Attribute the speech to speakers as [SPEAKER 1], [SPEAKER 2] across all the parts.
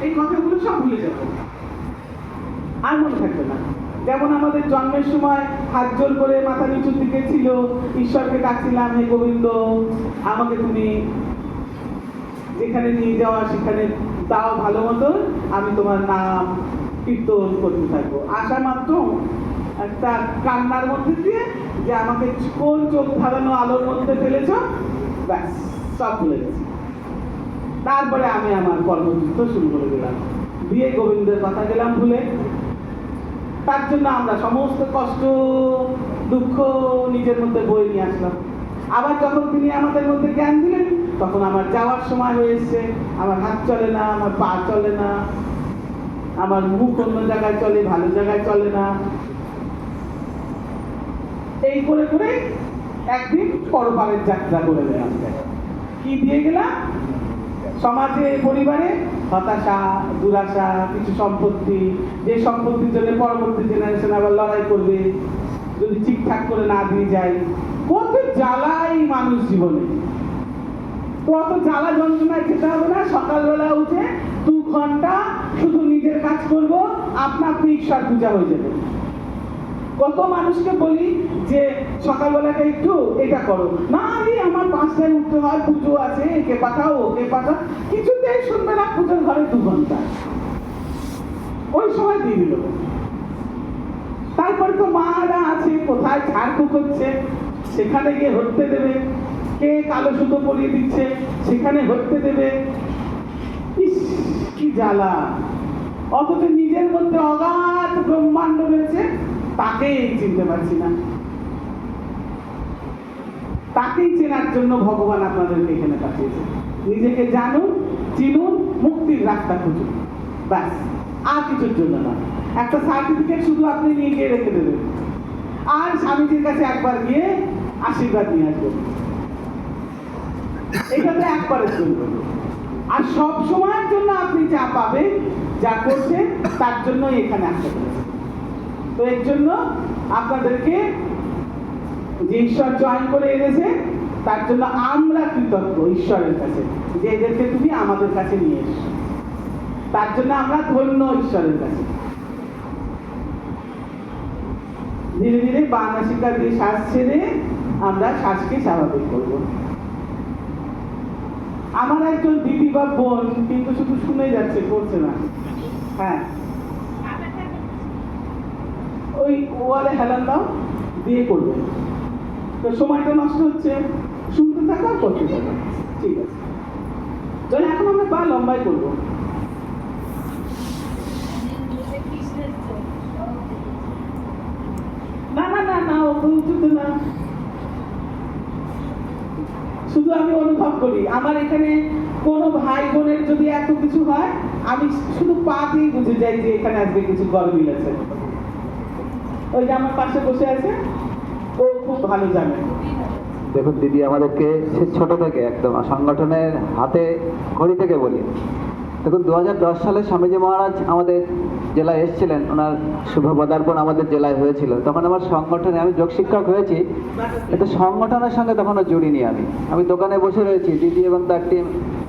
[SPEAKER 1] এই কথাগুলো সব ভুলে যাব, আর মনে থাকবে না। যেমন আমাদের জন্মের সময় হাত জোর করে মাথা নিচুর দিকে ছিল, ঈশ্বরকে ডাকছিলাম, হে গোবিন্দ আমাকে তুমি যেখানে নিয়ে যাওয়া সেখানে দাও ভালো মতো, আমি তোমার নাম কীর্তন করতে থাকবো। আসা মাত্র একটা কান্নার মধ্যে দিয়ে যে আমাকে কোন চোখ ধারানো আলোর মধ্যে ফেলেছ, ব্যাস সব ভুলে গেছি। তারপরে আমি আমার কর্মযুদ্ধ শুরু করে দিলাম, দিয়ে গোবিন্দের কথা গেলাম ভুলে। তার জন্য আমরা সমস্ত কষ্ট দুঃখ নিজের মধ্যে বয়ে নিয়ে আসলাম। আবার যখন তিনি আমাদের মধ্যে জ্ঞান দিলেন, তখন আমার যাওয়ার সময় হয়েছে, আমার হাত চলে না, আমার পা চলে না, আমার মুখ অন্য জায়গায় চলে, ভালো জায়গায় চলে না। এই করে করে একদিন পরপারের যাত্রা করে গেলাম। কি দিয়ে গেলাম? সমাজে পরিবারে হতাশা, দুরাশা, কিছু সম্পত্তি, যে সম্পত্তির জন্য পরবর্তী জেনারেশন আবার লড়াই করবে যদি ঠিকঠাক করে না দিয়ে যায়। কত জ্বালাই মানুষ জীবনে, কত জ্বালা যন্ত্রণায় খেতে হবে না। সকালবেলা উঠে 2 ঘন্টা শুধু নিজের কাজ করবো, আপনা আপনি ঈশ্বর পূজা হয়ে যাবে। কত মানুষকে বলি যে সকালবেলাটা একটু এটা করো না, রে আমার 5টায় উঠতে হয়, পুজো আছে, একে পাঠাও ওকে পাঠাও, কিছুতেই শুনবে না। পুজোর ঘরে 2 ঘন্টা ওই সময় দিয়ে দিল। তারপরে তো মারা আছে, কোথায় ঝাড়ফুঁক হচ্ছে সেখানে গিয়ে হতে দেবে, কে কালো সুতো পরিয়ে দিচ্ছে সেখানে হতে দেবে। ইস কি জ্বালা! অথচ নিজের মধ্যে অগাধ ব্রহ্মাণ্ড রয়েছে, তাকেই চিনতে পারছি না। তাকেই চেনার জন্য ভগবান আপনাদেরকে এখানে পাঠিয়েছে। নিজেকে জানুন, চিনুন, মুক্তির রাস্তা খুঁজুন, ব্যাস, আর কিছুর জন্য না। একটা সার্টিফিকেট শুধু আপনি নিয়ে গিয়ে রেখে দেবেন, আর স্বামীজির কাছে একবার গিয়ে আশীর্বাদ নিয়ে আসবেন, এটা তো একবারের জন্য। আর সব সময়ের জন্য আপনি যা পাবেন, যা করছেন, তার জন্যই এখানে আসতে পেরেছেন। তো এর জন্য আপনাদেরকে যে ঈশ্বর জয়েন করে এনেছে, তার জন্য আমরা কৃতজ্ঞ ঈশ্বরের কাছে যে এদেরকে তুমি আমাদের কাছে নিয়ে এসো। তার জন্য আমরা ধন্য ঈশ্বরের কাছে। ধীরে ধীরে বাঁ নাসিকা দিয়ে শ্বাস ছেড়ে আমরা শ্বাসকে স্বাভাবিক করব। আমার একজন দিদি বা বোন কিন্তু শুধু শুনে যাচ্ছে, করছে না। হ্যাঁ, ওই ওয়ালে হেলান দাও, দিয়ে করবে। তো সময়টা নষ্ট হচ্ছে, শুনতে থাকা করতে থাকা। ঠিক আছে, তো এখন আমরা পা লম্বাই করবো। না না না না, উঁচুতে না, শুধু আমি অনুভব করি। আমার এখানে কোনো ভাই বোনের যদি এত কিছু হয়, আমি শুধু পা দিয়ে বুঝে যাই যে এখানে আজকে কিছু গরমিল আছে। ওই যে আমার পাশে বসে আছে, ও খুব ভালো জানে।
[SPEAKER 2] দেখুন দিদি, আমাদেরকে সে ছোট থেকে একদম সংগঠনের হাতে ঘড়ি থেকে বলি। দেখুন 2010 সালে স্বামীজি মহারাজ আমাদের জেলায় এসেছিলেন, ওনার শুভ পদার্পণ আমাদের জেলায় হয়েছিল। তখন আমার সংগঠনে, আমি যোগ শিক্ষক হয়েছি, কিন্তু সংগঠনের সঙ্গে তখনও জুড়িনি। আমি দোকানে বসে রয়েছি, দিদি এবং তার টিম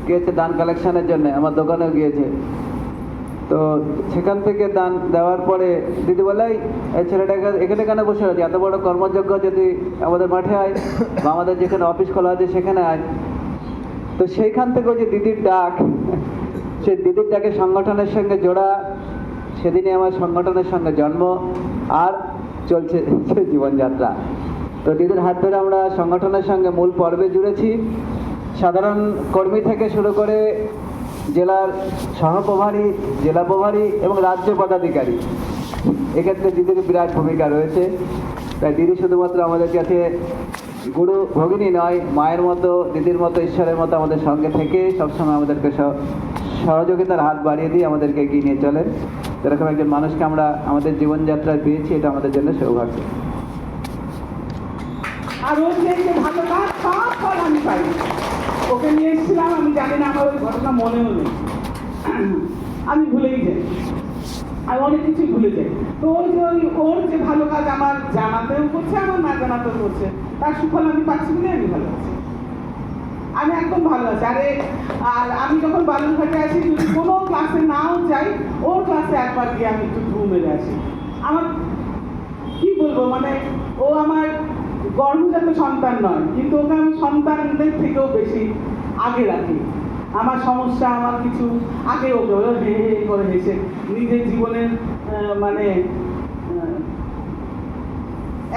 [SPEAKER 2] গিয়েছে দান কালেকশনের জন্য, আমার দোকানেও গিয়েছে। তো সেখান থেকে দান দেওয়ার পরে দিদি বলে, এই ছেলেটাকে এখানে কেন বসে রয়েছে, এত বড় কর্মযজ্ঞ যদি আমাদের মাঠে আয় বা আমাদের যেখানে অফিস খোলা আছে সেখানে আয়। তো সেইখান থেকে যে দিদির ডাক, সেই দিদির ডাকে সংগঠনের সঙ্গে জোড়া, সেদিনই আমার সংগঠনের সঙ্গে জন্ম, আর চলছে সেই জীবনযাত্রা। তো দিদির হাত ধরে আমরা সংগঠনের সঙ্গে মূল পর্বে জুড়েছি। সাধারণ কর্মী থেকে শুরু করে জেলার সহপ্রভারী, জেলা প্রভারী এবং রাজ্য পদাধিকারী, এক্ষেত্রে দিদির বিরাট ভূমিকা রয়েছে। তাই দিদি শুধুমাত্র আমাদের কাছে গুরু ভগিনী নয়, মায়ের মতো, দিদির মতো, ঈশ্বরের মতো আমাদের সঙ্গে থেকে সবসময় আমাদেরকে সহযোগিতার হাত বাড়িয়ে দিয়ে আমাদেরকে এগিয়ে নিয়ে চলেন। এরকম একজন মানুষকে আমরা আমাদের জীবনযাত্রায় পেয়েছি, এটা আমাদের জন্য সৌভাগ্য।
[SPEAKER 1] আর ওর যে ভালো কাজ, সব ফল আমি পাই। ওকে নিয়ে এসেছিলাম, আমি জানি না, আমার ওই ঘটনা মনেও নেই, আমি ভুলেই যাই, আমি অনেক কিছুই ভুলে যাই। তো ওই যে ওর যে ভালো কাজ আমার জানাতেও করছে, আমার না জানাতেও করছে, তার সুফল আমি পাচ্ছি বলে আমি ভালো আছি। আমি একদম ভালো আছি। আর আমি যখন বালুরঘাটে আসি, যদি কোনো ক্লাসে নাও যাই, ওর ক্লাসে একবার গিয়ে আমি একটু ঘুম মেরে আসি। আমার কি বলবো, মানে ও আমার গর্ভজাত সন্তান নয়, কিন্তু ওকে আমি সন্তানদের থেকেও বেশি আগে রাখি। আমার সমস্যা, আমার কিছু আগে ওকে ওরা হে হে করে হেসে নিজের জীবনের মানে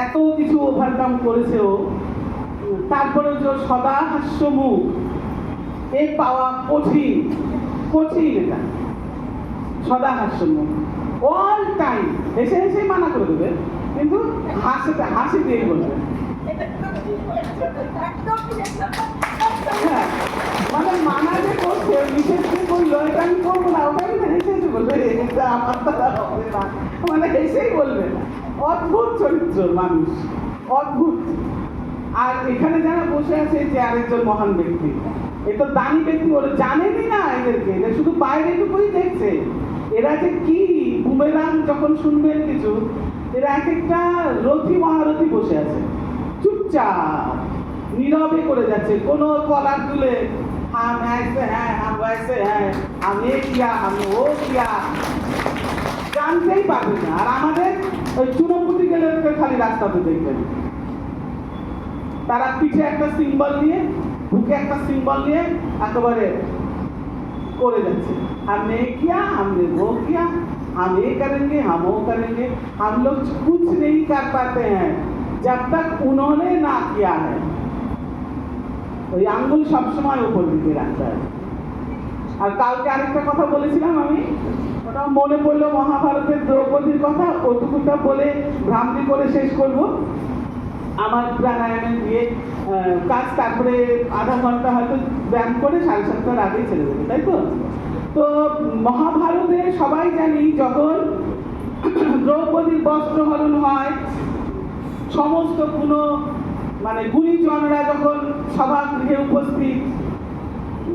[SPEAKER 1] এত কিছু ওভারকাম করেছে ও, তারপরে যে ওর সদা হাস্য মুখ, এ পাওয়া কঠিন কঠিন। এটা সদা হাস্য মুখ, অল টাইম হেসে হেসে মানা করে দেবে, কিন্তু হাসি দিয়ে বলবে। হ্যাঁ, মানে মানা যে করছে, বিশেষ করে বললো এটা আমি করবো না, ওটা আমি হেসে হেসে বলবে, এটা আমার দ্বারা হবে না, মানে হেসেই বলবে না। অদ্ভুত চরিত্র মানুষ, অদ্ভুত। আর এখানে যারা বসে আছে, যে আরেকজন মহান ব্যক্তি, এ তো দানি ব্যক্তি, ওরা জানেনই না এদেরকে, এরা শুধু বাইরেটুকুই দেখছে। এরা যে কি বুমেরাং যখন শুনবেন কিছু, এরা এক একটা রথী মহারথী বসে আছে, চুপচাপ নীরবে করে যাচ্ছে, কোনো কলার তুলে হাম ऐसे हैं हम वैसे हैं हम ये किया हम वो किया জানতেই পারবে না। আর আমাদের ওই চুনোপুটি গেলে খালি রাস্তাতে দেখবেন, তারা পিঠে একটা সিম্বল নিয়ে, বুকে একটা সিম্বল নিয়ে একেবারে করে যাচ্ছে, हमने किया हमने वो किया हम ये करेंगे हम वो करेंगे। हम लोग कुछ नहीं कर पाते हैं जब तक उन्होंने ना किया है। ওই আঙ্গুল সবসময় উপর দিকে রাখতে হয়। আর কালকে আরেকটা কথা বলেছিলাম আমি, ওটা মনে পড়লো মহাভারতের দ্রৌপদীর কথা, ওটুকুটা বলে ভ্রান্তি করে শেষ করব। আমার প্রাণায়ামে দিয়ে কাজ, তারপরে আধা ঘন্টা হয়তো ব্যায়াম করে 7:30টার আগেই ছেড়ে দেবে, তাই তো? তো মহাভারতে সবাই জানি, যখন দ্রৌপদীর বস্ত্রহরণ হয়, সমস্ত কোনো মানে গুণীজনরা যখন সভাগৃহে উপস্থিত,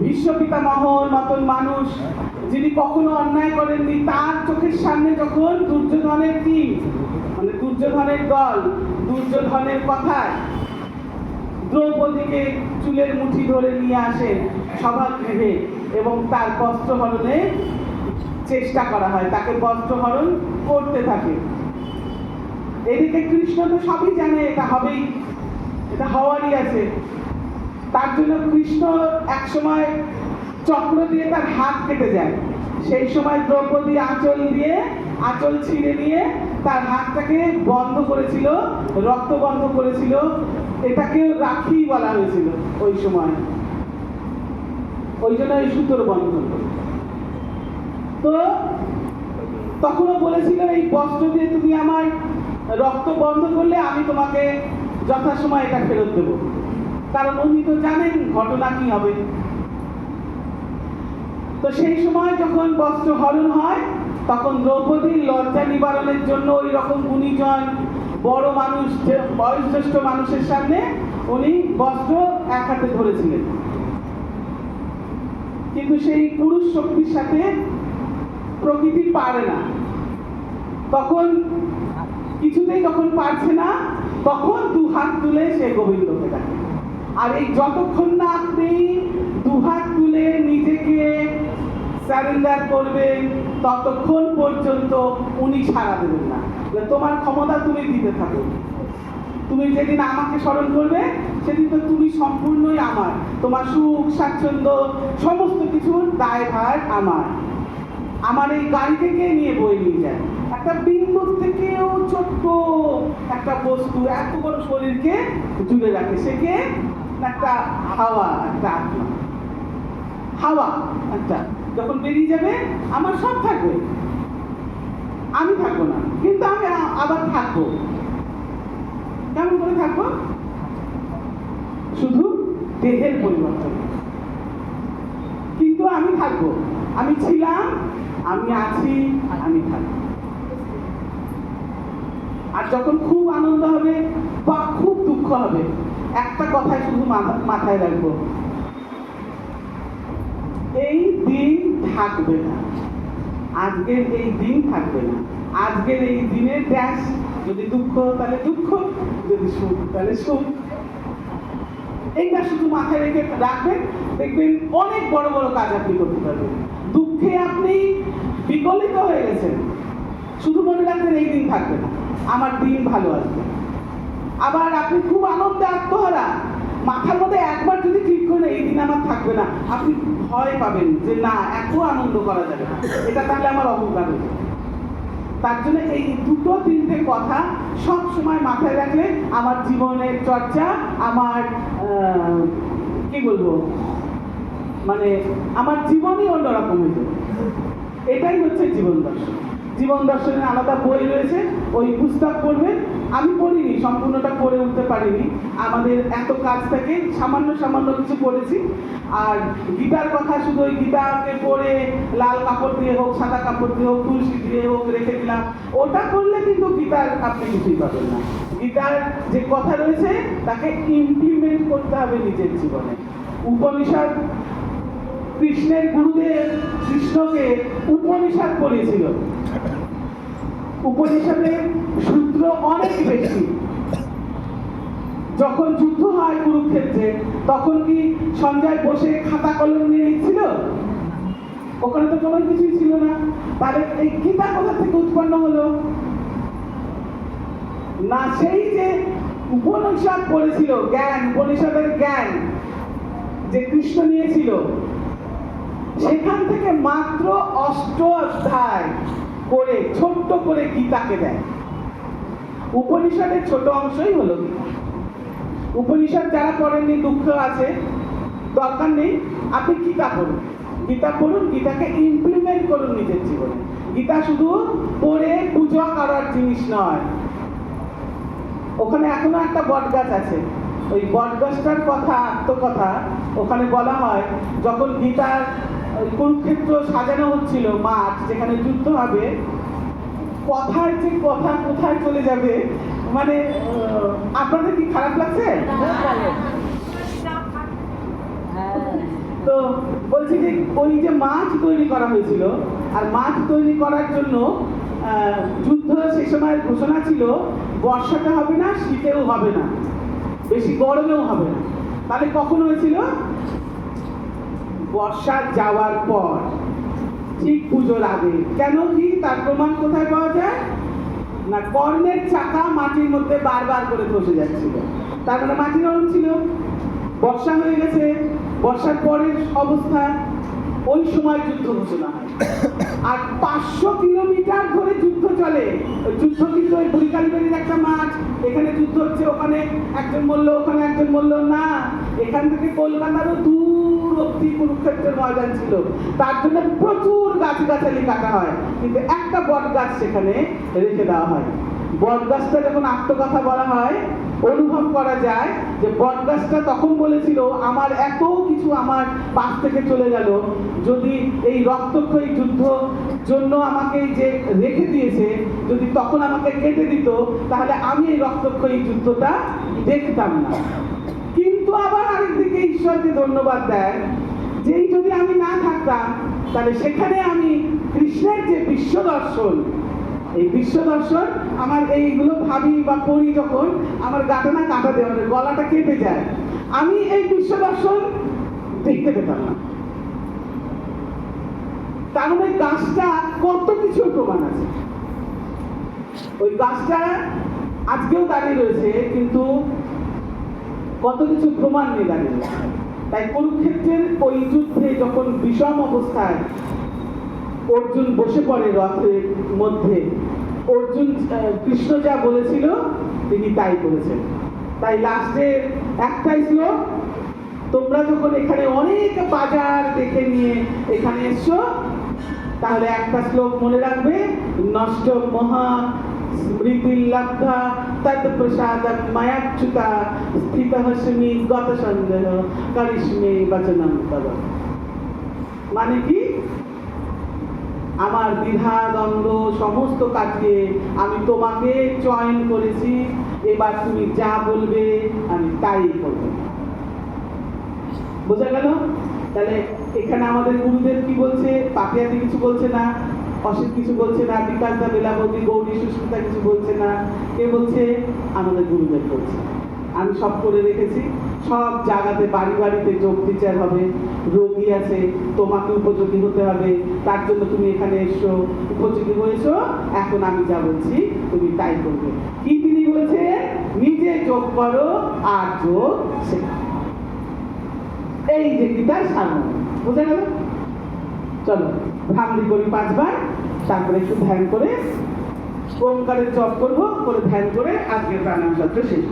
[SPEAKER 1] ভীষ্ম পিতামহর মতন মানুষ, যিনি কখনো অন্যায় করেননি, তার চোখের সামনে যখন দুর্যোধনের টিম, মানে দুর্যোধনের দল, দুর্যোধনের কথায় দ্রৌপদীকে চুলের মুঠি ধরে নিয়ে আসেন সভাগৃহে, এবং তার বস্ত্রহরণে চেষ্টা করা হয়, তাকে বস্ত্রহরণ করতে থাকে। এদিকে কৃষ্ণ তো সবই জানে এটা হবেই, এটা হওয়ারই আছে। তার জন্য কৃষ্ণ এক সময় চক্র দিয়ে তার হাত কেটে যায়। সেই সময় দ্রৌপদী আঁচল ছিঁড়ে নিয়ে তার হাতটাকে বন্ধ করেছিল, রক্ত বন্ধ করেছিল। এটাকে রাখি বলা হয়েছিল ওই সময়, ওই জন্য এই সুতোর বন্ধন। তো তখনও বলেছিল, এই বস্ত্র দিয়ে তুমি আমার রক্ত বন্ধ করলে আমি তোমাকে যথাসময় এটা ফেরত দেবো, কারণ উনি তো জানেন ঘটনা কি হবে। তো সেই সময় যখন বস্ত্র হরণ হয়, তখন দ্রৌপদীর লজ্জা নিবারণের জন্য ওই রকম গুণীজন বড় মানুষ, বয়োজ্যেষ্ঠ মানুষের সামনে উনি বস্ত্র এক হাতে ধরেছিলেন। কিন্তু সেই পুরুষ শক্তির সাথে প্রকৃতি পারে না। তখন কিছুতেই যখন পারছে না, তখন দু হাত তুলে সে গোবিন্দকে ডাকে। আর এই যতক্ষণ না আপনি দু হাত তুলে নিজেকে সারেন্ডার করবেন, ততক্ষণ পর্যন্ত উনি সাড়া দেবেন না। তোমার ক্ষমতা তুমি দিতে থাকো, তুমি যেদিন আমাকে স্মরণ করবে, সেদিন তো তুমি সম্পূর্ণই আমার, তোমার সুখ স্বাচ্ছন্দ্য সমস্ত কিছুর দায়ভার আমার এই গাড়িটাকে নিয়ে বয়ে নিয়ে যায়। একটা বিন্দুর থেকেও ছোট্ট একটা বস্তু এত বড় শরীরকে জুড়ে রাখে, সেকে একটা হাওয়া, একটা আত্মা, হাওয়া একটা যখন বেরিয়ে যাবে, আমার সব থাকবে, আমি থাকবো না, কিন্তু আমি আবার থাকবো। কেমন করে থাকবো? শুধু দেহের পরিবর্তন, কিন্তু আমি থাকবো। আমি ছিলাম, আমি আছি, আমি থাকবো। আর যখন খুব আনন্দ হবে বা খুব দুঃখ হবে, একটা কথাই শুধু মাথায় রাখবো, এই দিন থাকবে না, আজকের এই দিন থাকবে না। আজকের এই দিনের ড্যাশ, যদি দুঃখ তাহলে দুঃখ, যদি সুখ তাহলে সুখ। এইটা শুধু মাথায় রেখে রাখবেন, দেখবেন অনেক বড় বড় কাজ আপনি করতে পারবেন। দুঃখে আপনি বিকলিত হয়ে গেছেন, শুধু মনে রাখবেন এই দিন থাকবে না, আমার দিন ভালো আসবে। আবার আপনি খুব আনন্দে আত্মহারা, মাথার মধ্যে একবার যদি ক্লিক করে এই দিন আমার থাকবে না, আপনি ভয় পাবেন যে না, এত আনন্দ করা যাবে না, এটা তাহলে আমার অহংকার হয়ে যাবে। তার জন্য এই দুটো তিনটে কথা সব সময় মাথায় রাখলে আমার জীবনের চর্চা, আমার কি বলবো, মানে আমার জীবনই অন্যরকম হয়ে যাবে। এটাই হচ্ছে জীবন দর্শন। জীবন দর্শনের আলাদা বই রয়েছে, ওই পুস্তক পড়বেন। আমি পড়িনি, সম্পূর্ণটা পড়ে উঠতে পারিনি, আমাদের এত কাজ থেকে সামান্য সামান্য কিছু পড়েছি। আর গীতার কথা শুধু ওই গীতাকে পড়ে লাল কাপড় দিয়ে হোক, সাদা কাপড় দিয়ে হোক, তুলসী দিয়ে হোক রেখে দিলাম, ওটা করলে কিন্তু গীতার আপনি কিছুই পাবেন না। গীতার যে কথা রয়েছে তাকে ইমপ্লিমেন্ট করতে হবে নিজের জীবনে। উপনিষদ, কৃষ্ণের গুরুদেব কৃষ্ণকে উপনিষদ পড়িয়েছিল। উপনিষদের সূত্র অনেক বেশি। যখন যুদ্ধ হয় কুরুক্ষেত্রে, তখন কি সঞ্জয় বসে খাতা কলম নিয়ে লিখছিল? ওখানে তো কোনো কিছুই ছিল না। তাহলে এই গীতা কোথা থেকে উৎপন্ন হলো? না, সেই যে উপনিষদ পড়েছিল, জ্ঞান, উপনিষদের জ্ঞান যে কৃষ্ণ নিয়েছিল, সেখান থেকে মাত্র 8 অধ্যায় করে ছোট্ট করে গীতাকে দেয়। উপনিষদের ছোট অংশই হলো গীতা। উপনিষদ যারা পড়েননি, দুঃখ আছে, দরকার নেই, আপনি গীতা পড়ুন। গীতা পড়ুন, গীতাকে ইমপ্লিমেন্ট করুন নিজের জীবনে। গীতা শুধু পড়ে পূজা করার জিনিস নয়। ওখানে এখনো একটা বট গাছ আছে, ওই বট গাছটার কথা, আত্মকথা ওখানে বলা হয়। যখন গীতার কুরুক্ষেত্র সাজানো হচ্ছিল, মাঠ যেখানে যুদ্ধ হবে, কথার যে কথা কোথায় চলে যাবে, মানে আপনাদের কি খারাপ লাগছে? তো বলছি যে ওই যে মাঠ তৈরি করা হয়েছিল, আর মাঠ তৈরি করার জন্য যুদ্ধ সে সময় ঘোষণা ছিল বর্ষাতে হবে না, শীতেও হবে না, বেশি গরমেও হবে না। তাহলে কখন হয়েছিল? বর্ষা যাওয়ার পর, ঠিক পুজোর আগে। কেন কি? তার প্রমাণ কোথায় পাওয়া যায় না, কর্ণের চাকা মাটির মধ্যে বারবার করে ধসে যাচ্ছিল, তার মানে মাটি নরম ছিল। বর্ষা হয়ে গেছে, বর্ষার পরের অবস্থা, ওই সময় যুদ্ধ ঘোষণা হয়। আর 500 কিলোমিটার ধরে যুদ্ধ চলে। যুদ্ধ কিন্তু ওই বুড়িকালীবাড়ির একটা মাঠ, এখানে যুদ্ধ হচ্ছে, ওখানে একজন মরলো, ওখানে একজন মরলো না, এখান থেকে কলকাতারও দূর অব্দি কুরুক্ষেত্রের ময়দান ছিল। তার জন্য প্রচুর গাছগাছালি কাটা হয়, কিন্তু একটা বট গাছ সেখানে রেখে দেওয়া হয়। বট গাছটা যখন আত্মকথা বলা হয়, অনুভব করা যায় যে বট গাছটা তখন বলেছিল, আমার এত কিছু আমার পাশ থেকে চলে গেল, যদি এই রক্তক্ষয়ী যুদ্ধ জন্য আমাকে যে রেখে দিয়েছে, যদি তখন আমাকে কেটে দিত, তাহলে আমি এই রক্তক্ষয়ী যুদ্ধটা দেখতাম না। কিন্তু আবার আরেকদিকে ঈশ্বরকে ধন্যবাদ দেয়, যেই যদি আমি না থাকতাম, তাহলে সেখানে আমি কৃষ্ণের যে বিশ্ব দর্শন, এই বিশ্ব দর্শন আমার, এইগুলো ভাবি বা পড়ি যখন, আমার গাটা না কাটা দেওয়া, গলাটা কেঁপে যায়। আমি এই বিশ্ব দর্শন দেখতে পেতাম না। তার মানে গাছটা কত কিছু প্রমাণ আছে। ওই গাছটা আজকেও দাঁড়িয়ে রয়েছে, কিন্তু কত কিছু প্রমাণ নিয়ে দাঁড়িয়ে রয়েছে। তাই কুরুক্ষেত্রের ওই যুদ্ধে যখন বিষম অবস্থায় অর্জুন বসে পড়ে রথের মধ্যে, অর্জুন, কৃষ্ণ যা বলেছিল তিনি তাই করেছেন। তাই লাস্টে একটাই শ্লোক, তোমরা যখন এখানে অনেক বাজার দেখে নিয়ে এখানে এসছো, তাহলে একটা শ্লোক মনে রাখবে, নষ্ট মহা স্মৃতিল্লাব্ধা তদ প্রসাদম মায়াচ্যুতা স্থিতহস্মি গত সন্দেহ করিষ্মে বচনম তব। মানে কি? আমার দ্বিধা দ্বন্দ্ব সমস্ত কাটিয়ে আমি তোমাকে চয়ন করেছি, এবার তুমি যা বলবে আমি তাই করব। বোঝা গেল? তাহলে এখানে আমাদের গুরুদেব কি বলছে? পাপিয়াদি কিছু বলছে না, অসিত কিছু বলছে না, বিকাশ দা, বেলাবতী, গৌরী, সুস্মিতা কিছু বলছে না। কে বলছে? আমাদের গুরুদেব বলছে। আমি সব করে রেখেছি, সব জায়গাতে বাড়ি বাড়িতে যোগ টিচার হবে, রোগী আছে, তোমাকে উপযোগী হতে হবে, তার জন্য তুমি এখানে এসো, উপযোগী হয়েছো, এখন আমি যা বলছি তুমি তাই করবে। কি তিনি বলছে? নিজে যোগ করো আর যোগ শেখো। এই যে গীতার সারমর্ম, বোঝা গেল? চলো ভ্রান্তি করি 5 বার, তারপরে একটু ধ্যান করে ওমকারের জপ করবো, করে ধ্যান করে আজকের প্রাণায়াম সত্র শেষ।